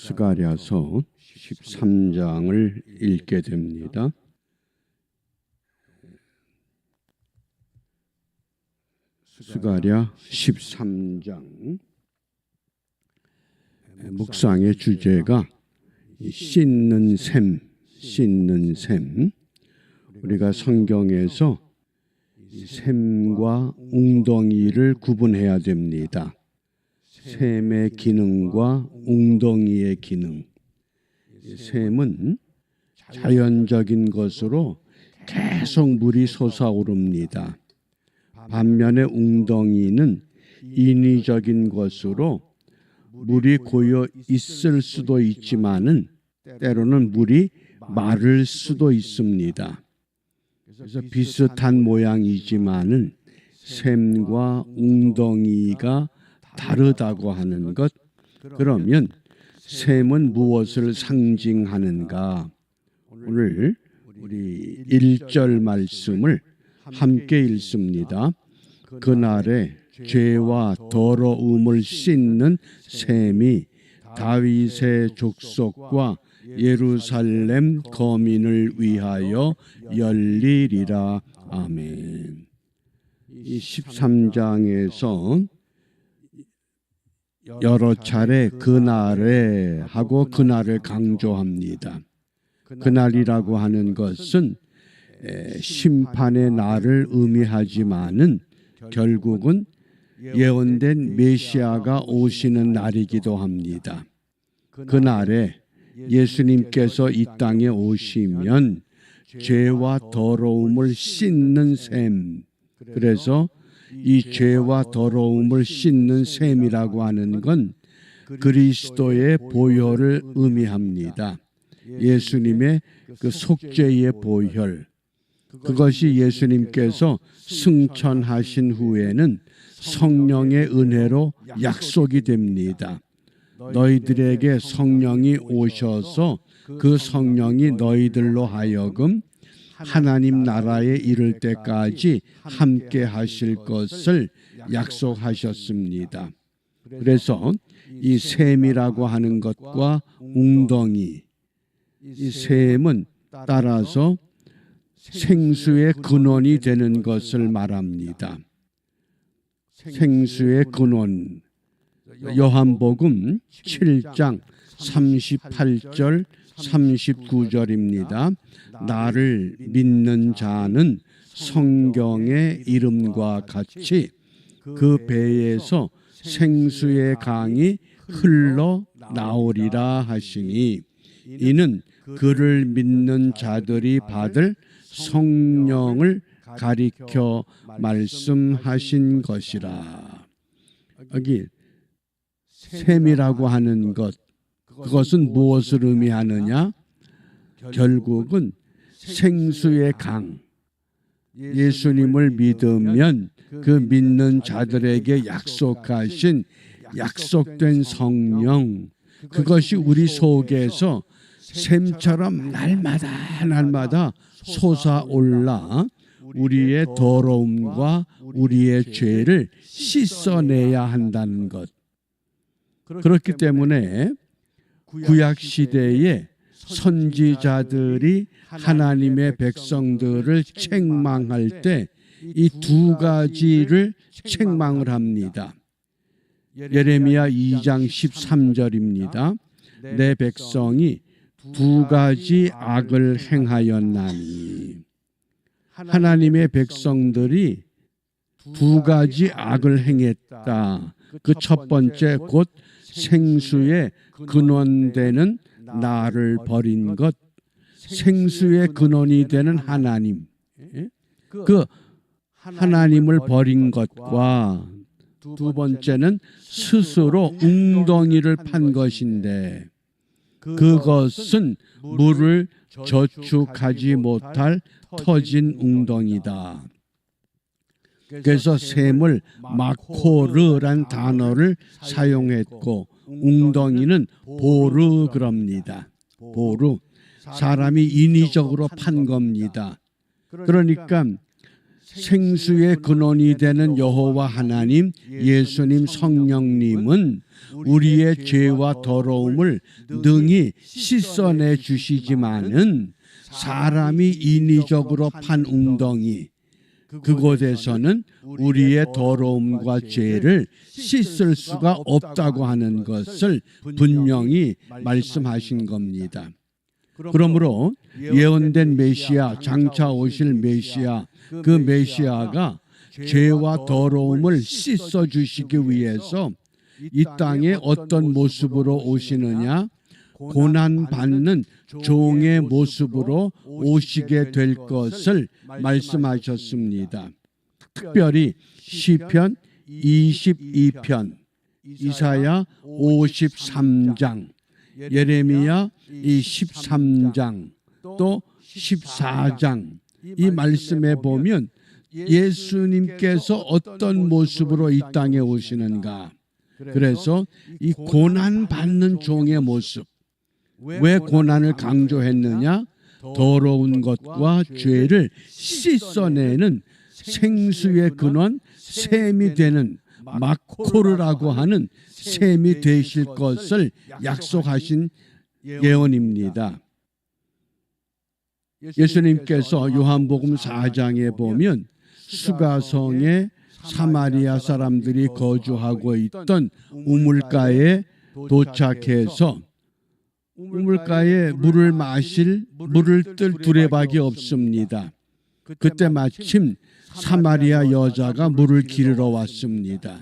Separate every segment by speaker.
Speaker 1: 스가랴서 13장을 읽게 됩니다. 스가랴 13장 묵상의 주제가 씻는 셈. 우리가 성경에서 셈과 웅덩이를 구분해야 됩니다. 셈의 기능과 웅덩이의 기능. 셈은 자연적인 것으로 계속 물이 솟아오릅니다. 반면에 웅덩이는 인위적인 것으로 물이 고여 있을 수도 있지만은 때로는 물이 마를 수도 있습니다. 그래서 비슷한 모양이지만은 셈과 웅덩이가 다르다고 하는 것. 그러면 셈은 무엇을 상징하는가? 오늘 우리 1절 말씀을 함께 읽습니다. 그날에 죄와 더러움을 씻는 셈이 다윗의 족속과 예루살렘 거민을 위하여 열리리라. 아멘. 이 13장에서 여러 차례 그날에 하고 그날을 강조합니다. 그날이라고 하는 것은 심판의 날을 의미하지만은 결국은 예언된 메시아가 오시는 날이기도 합니다. 그날에 예수님께서 이 땅에 오시면 죄와 더러움을 씻는 셈. 그래서 이 죄와 더러움을 씻는 셈이라고 하는 건 그리스도의 보혈을 의미합니다. 예수님의 그 속죄의 보혈. 그것이 예수님께서 승천하신 후에는 성령의 은혜로 약속이 됩니다. 너희들에게 성령이 오셔서 그 성령이 너희들로 하여금 하나님 나라에 이를 때까지 함께 하실 것을 약속하셨습니다. 그래서 이 셈이라고 하는 것과 웅덩이, 이 셈은 따라서 생수의 근원이 되는 것을 말합니다. 생수의 근원. 요한복음 7장 38절 39절입니다. 나를 믿는 자는 성경의 이름과 같이 그 배에서 생수의 강이 흘러 나오리라 하시니 이는 그를 믿는 자들이 받을 성령을 가리켜 말씀하신 것이라. 여기 셈이라고 하는 것, 그것은 무엇을 의미하느냐? 결국은 생수의 강. 예수님을 믿으면 그 믿는 자들에게 약속하신 약속된 성령, 그것이 우리 속에서 샘처럼 날마다 솟아올라 우리의 더러움과 우리의 죄를 씻어내야 한다는 것. 그렇기 때문에 구약 시대에 선지자들이 하나님의 백성들을 책망할 때 이 두 가지를 책망을 합니다. 예레미야 2장 13절입니다. 내 백성이 두 가지 악을 행하였나니. 하나님의 백성들이 두 가지 악을 행했다. 그 첫 번째 곧 생수의 근원되는 나를 버린 것, 생수의 근원이 되는 하나님, 그 하나님을 버린 것과 두 번째는 스스로 웅덩이를 판 것인데 그것은 물을 저축하지 못할 터진 웅덩이다. 그래서 셈을 마코르란 단어를 사용했고 웅덩이는 보르 그럽니다. 보르. 사람이 인위적으로 판 겁니다. 그러니까 생수의 근원이 되는 여호와 하나님, 예수님, 성령님은 우리의 죄와 더러움을 능히 씻어내 주시지만은 사람이 인위적으로 판 웅덩이 그곳에서는 우리의 더러움과 죄를 씻을 수가 없다고 하는 것을 분명히 말씀하신 겁니다. 그러므로 예언된 메시아, 장차 오실 메시아, 그 메시아가 죄와 더러움을 씻어 주시기 위해서 이 땅에 어떤 모습으로 오시느냐? 고난받는 종의 모습으로 오시게 될 것을 말씀하셨습니다. 특별히 시편 22편, 이사야 53장, 예레미야 13장, 또 14장 이 말씀에 보면 예수님께서 어떤 모습으로 이 땅에 오시는가? 그래서 이 고난받는 종의 모습, 왜 고난을 강조했느냐? 더러운 것과 죄를 씻어내는 생수의 근원, 샘이 되는 마코르라고 하는 샘이 되실 것을 약속하신 예언입니다. 예수님께서 요한복음 4장에 보면 수가성에 사마리아 사람들이 거주하고 있던 우물가에 도착해서 우물가에 물을 뜰 두레박이 없습니다. 그때 마침 사마리아 여자가 물을 기르러 왔습니다.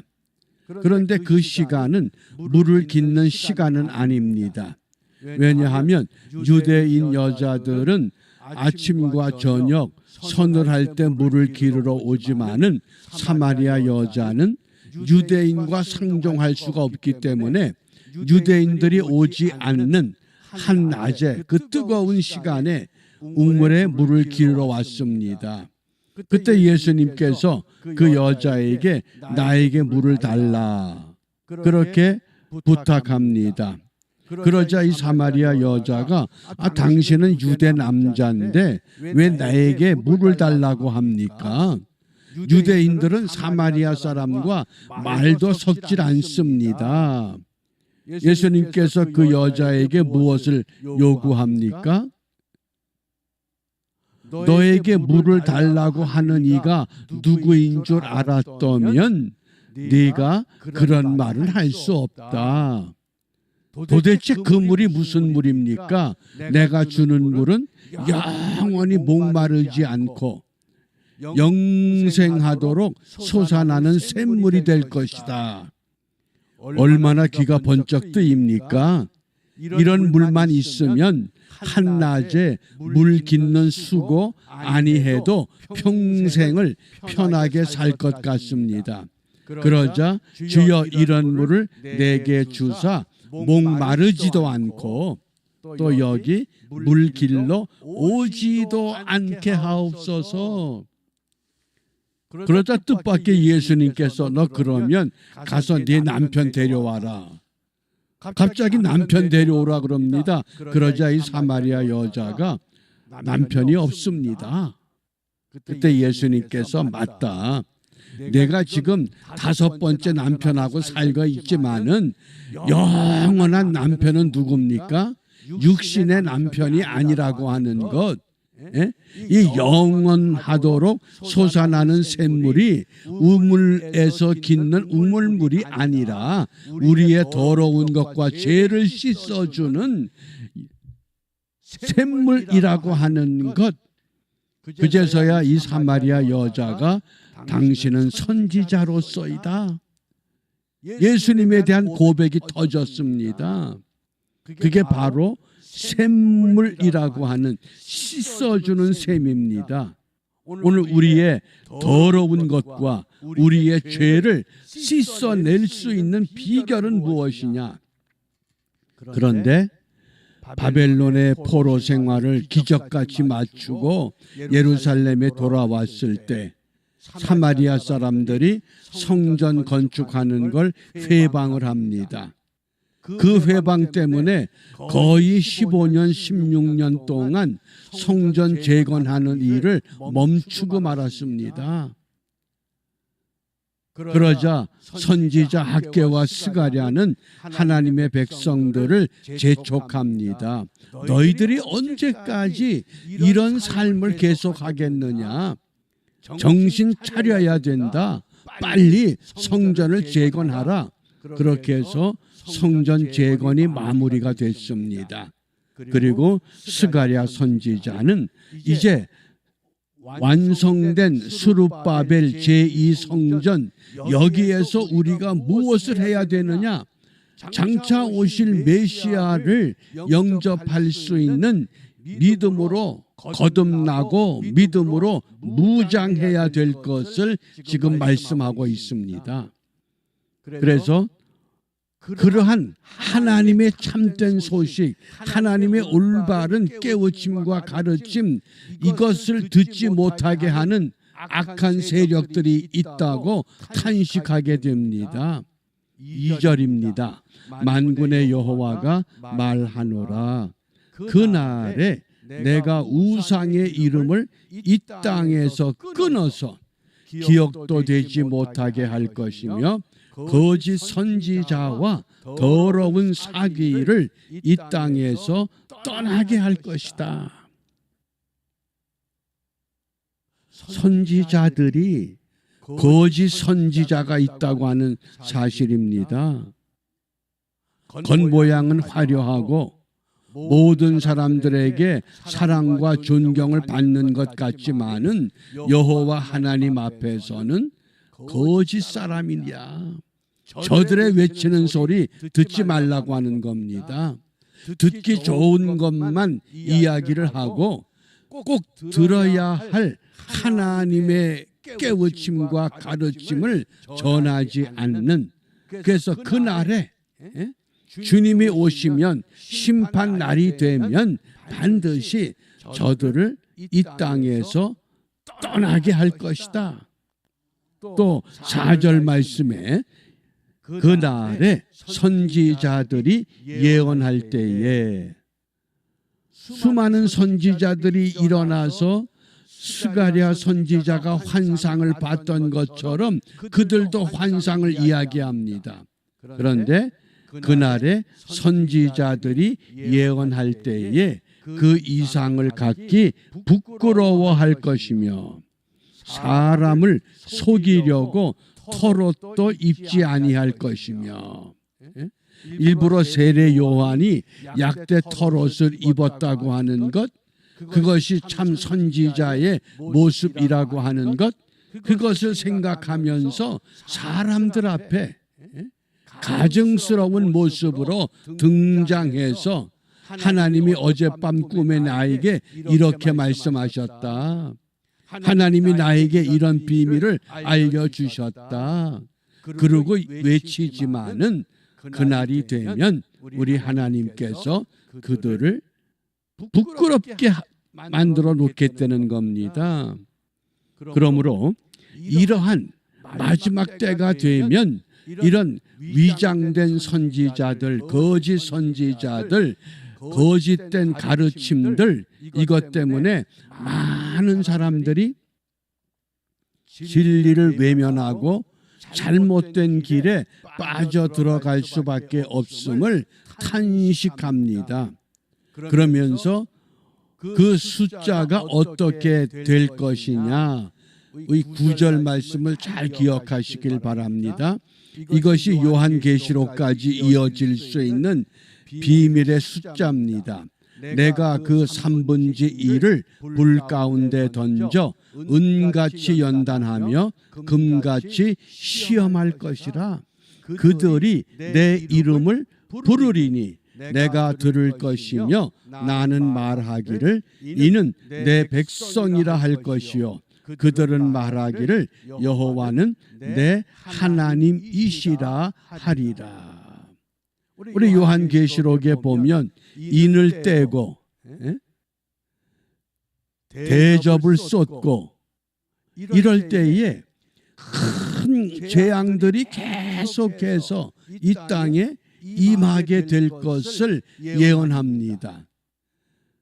Speaker 1: 그런데 그 시간은 물을 깃는 시간은 아닙니다. 왜냐하면 유대인 여자들은 아침과 저녁 서늘할 때 물을 기르러 오지만은 사마리아 여자는 유대인과 상종할 수가 없기 때문에 유대인들이 오지 않는 한낮에 그 뜨거운 시간에 우물에 물을 기르러 왔습니다. 그때 예수님께서 그 여자에게 나에게 물을 달라 그렇게 부탁합니다. 그러자 이 사마리아 여자가 당신은 유대 남자인데 왜 나에게 물을 달라고 합니까? 유대인들은 사마리아 사람과 말도 섞질 않습니다. 예수님께서 그 여자에게 무엇을 요구합니까? 너에게 물을 달라고 하는 이가 누구인 줄 알았다면 네가 그런 말을 할 수 없다. 도대체 그 물이 무슨 물입니까? 내가 주는 물은 영원히 목마르지 않고 영생하도록 솟아나는 샘물이 될 것이다. 얼마나 귀가 번쩍 뜨입니까? 이런 물만 있으면 한낮에 물 깃는 수고 아니해도 평생을 편하게 살 것 같습니다. 그러자 주여 이런 물을 내게 주사 목마르지도 않고 또 여기 물길로 오지도 않게 하옵소서. 그러자 뜻밖의 예수님께서 너 그러면 가서 네 남편 데려와라. 갑자기 남편 데려오라 그럽니다. 그러자 이 사마리아 여자가 남편이 없습니다. 그때 예수님께서 맞다. 내가 지금 5번째 남편하고 살고 있지만은 영원한 남편은 누굽니까? 육신의 남편이 아니라고 하는 것. 이 영원하도록 솟아나는 샘물이 우물에서 깃는 우물물이 아니라 우리의 더러운 것과 죄를 씻어주는 샘물이라고 하는 것. 그제서야 이 사마리아 여자가 당신은 선지자로서이다. 예수님에 대한 고백이 터졌습니다. 그게 바로 샘물이라고 하는 씻어주는 샘입니다. 오늘 우리의 더러운 것과 우리의 죄를 씻어낼 수 있는 비결은 무엇이냐? 그런데 바벨론의 포로 생활을 기적같이 마치고 예루살렘에 돌아왔을 때 사마리아 사람들이 성전 건축하는 걸 회방을 합니다. 그 회방 때문에 거의 15년, 16년 동안 성전 재건하는 일을 멈추고 말았습니다. 그러자 선지자 학개와 스가랴는 하나님의 백성들을 재촉합니다. 너희들이 언제까지 이런 삶을 계속하겠느냐? 정신 차려야 된다. 빨리 성전을 재건하라. 그렇게 해서 성전 재건이 마무리가 됐습니다. 그리고 스가랴 선지자는 이제 완성된 스룹바벨 제2성전, 여기에서 우리가 무엇을 해야 되느냐? 장차 오실 메시아를 영접할 수 있는 믿음으로 거듭나고 믿음으로 무장해야 될 것을 지금 말씀하고 있습니다. 그래서 그러한 하나님의 참된 소식, 하나님의 올바른 깨우침과 가르침, 이것을 듣지 못하게 하는 악한 세력들이 있다고 탄식하게 됩니다. 2절입니다. 만군의 여호와가 말하노라. 그날에 내가 우상의 이름을 이 땅에서 끊어서 기억도 되지 못하게 할 것이며 거짓 선지자와 더러운 사기를 이 땅에서 떠나게 할 것이다. 선지자들이 거짓 선지자가 있다고 하는 사실입니다. 겉모양은 화려하고 모든 사람들에게 사랑과 존경을 받는 것 같지만은 여호와 하나님 앞에서는 거짓 사람이냐. 저들의 외치는 소리 듣지 말라고 하는 겁니다. 듣기 좋은 것만 이야기를 하고 꼭 들어야 할 하나님의 깨우침과 가르침을 전하지 않는, 그래서 그날에 주님이 오시면 심판 날이 되면 반드시 저들을 이 땅에서 떠나게 할 것이다. 또 4절 말씀에 그날에 선지자들이 예언할 때에 수많은 선지자들이 일어나서 스가랴 선지자가 환상을 봤던 것처럼 그들도 환상을 이야기합니다. 그런데 그날에 선지자들이 예언할 때에 그 이상을 갖기 부끄러워할 것이며 사람을 속이려고 털옷도 입지 아니할 것이며, 일부러 세례 요한이 약대 털옷을 입었다고 하는 것, 그것이 참 선지자의 모습이라고 하는 것, 그것을 생각하면서 사람들 앞에 가증스러운 모습으로 등장해서 하나님이 어젯밤 꿈에 나에게 이렇게 말씀하셨다. 하나님이 나에게 이런 비밀을 알려주셨다. 그러고 외치지만은 그날이 되면 우리 하나님께서 그들을 부끄럽게 만들어 놓겠다는 겁니다. 그러므로 이러한 마지막 때가 되면 이런 위장된 선지자들, 거짓 선지자들, 거짓된 가르침들, 이것 때문에 많은 사람들이 진리를 외면하고 잘못된 길에 빠져 들어갈 수밖에 없음을 탄식합니다. 그러면서 그 숫자가 어떻게 될 것이냐, 이 9절 말씀을 잘 기억하시길 바랍니다. 이것이 요한계시록까지 이어질 수 있는 비밀의 숫자입니다. 내가 그 3분의 1을 불 가운데 던져 은같이 연단하며 금같이 시험할 것이라. 그들이 내 이름을 부르리니 내가 들을 것이며 나는 말하기를 이는 내 백성이라 할 것이요 그들은 말하기를 여호와는 내 하나님이시라 하리라. 우리 요한계시록에 보면 인을 떼고 대접을 쏟고 이럴 때에 큰 재앙들이 계속해서 이 땅에 임하게 될 것을 예언합니다.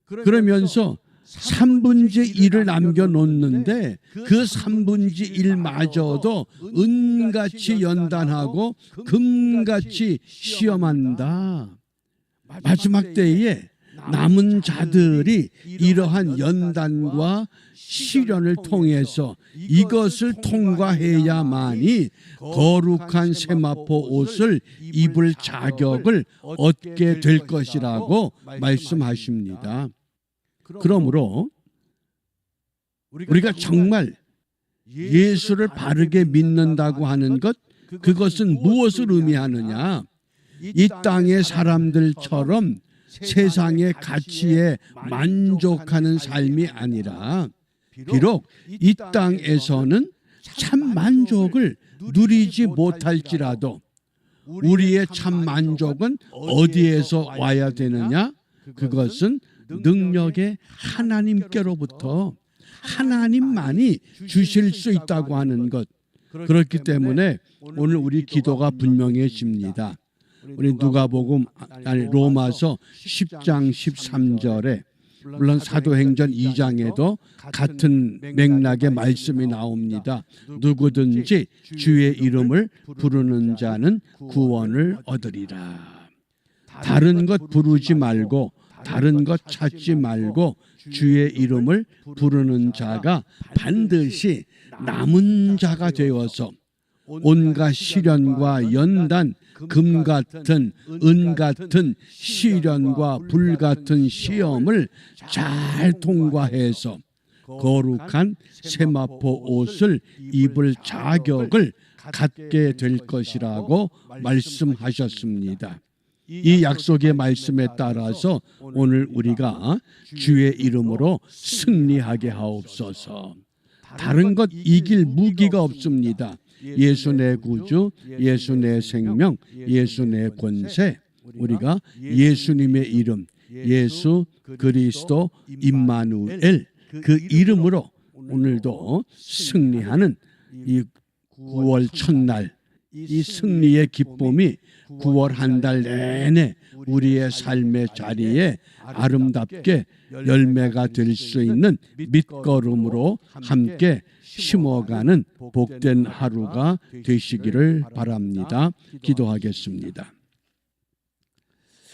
Speaker 1: 그러면서 3분의 1을 남겨놓는데 그 3분의 1마저도 은같이 연단하고 금같이 시험한다. 마지막 때에 남은 자들이 이러한 연단과 시련을 통해서 이것을 통과해야만이 거룩한 세마포 옷을 입을 자격을 얻게 될 것이라고 말씀하십니다. 그러므로 우리가 정말 예수를 바르게 믿는다고 하는 것, 그것은 무엇을 의미하느냐? 이 땅의 사람들처럼 세상의 가치에 만족하는 삶이 아니라 비록 이 땅에서는 참 만족을 누리지 못할지라도 우리의 참 만족은 어디에서 와야 되느냐? 그것은 능력의 하나님께로부터 하나님만이 주실 수 있다고 하는 것. 그렇기 때문에 오늘 우리 기도가 분명해집니다. 우리 누가복음 로마서 10장 13절에 물론 사도행전 2장에도 같은 맥락의 말씀이 나옵니다. 누구든지 주의 이름을 부르는 자는 구원을 얻으리라. 다른 것 부르지 말고 다른 것 찾지 말고 주의 이름을 부르는 자가 반드시 남은 자가 되어서 온갖 시련과 연단, 금 같은, 은 같은 시련과 불 같은 시험을 잘 통과해서 거룩한 세마포 옷을 입을 자격을 갖게 될 것이라고 말씀하셨습니다. 이 약속의 말씀에 따라서 오늘 우리가 주의 이름으로 승리하게 하옵소서. 다른 것 이길 무기가 없습니다. 예수 내 구주, 예수 내 생명, 예수 내 권세, 우리가 예수님의 이름, 예수 그리스도 임마누엘, 그 이름으로 오늘도 승리하는 이 9월 첫날, 이 승리의 기쁨이 9월 한 달 내내 우리의 삶의 자리에 아름답게 열매가 될 수 있는 밑거름으로 함께 심어가는 복된 하루가 되시기를 바랍니다. 기도하겠습니다.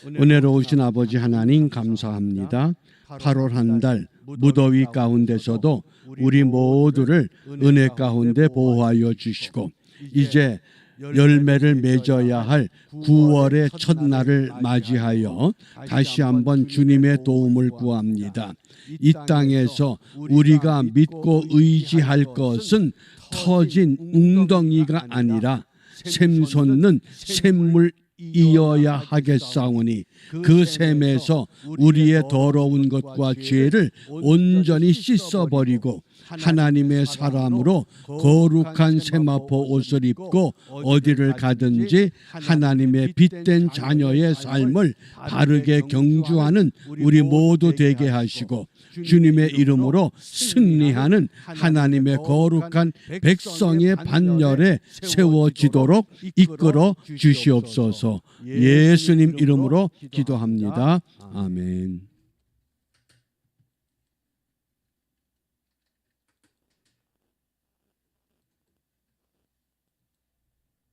Speaker 1: 은혜로우신 아버지 하나님 감사합니다. 8월 한 달 무더위 가운데서도 우리 모두를 은혜 가운데 보호하여 주시고 이제 열매를 맺어야 할 9월의 첫날을 맞이하여 다시 한번 주님의 도움을 구합니다. 이 땅에서 우리가 믿고 의지할 것은 터진 웅덩이가 아니라 샘솟는 샘물이어야 하겠사오니 그 샘에서 우리의 더러운 것과 죄를 온전히 씻어버리고 하나님의 사람으로 거룩한 세마포 옷을 입고 어디를 가든지 하나님의 빛된 자녀의 삶을 바르게 경주하는 우리 모두 되게 하시고 주님의 이름으로 승리하는 하나님의 거룩한 백성의 반열에 세워지도록 이끌어 주시옵소서. 예수님 이름으로 기도합니다. 아멘.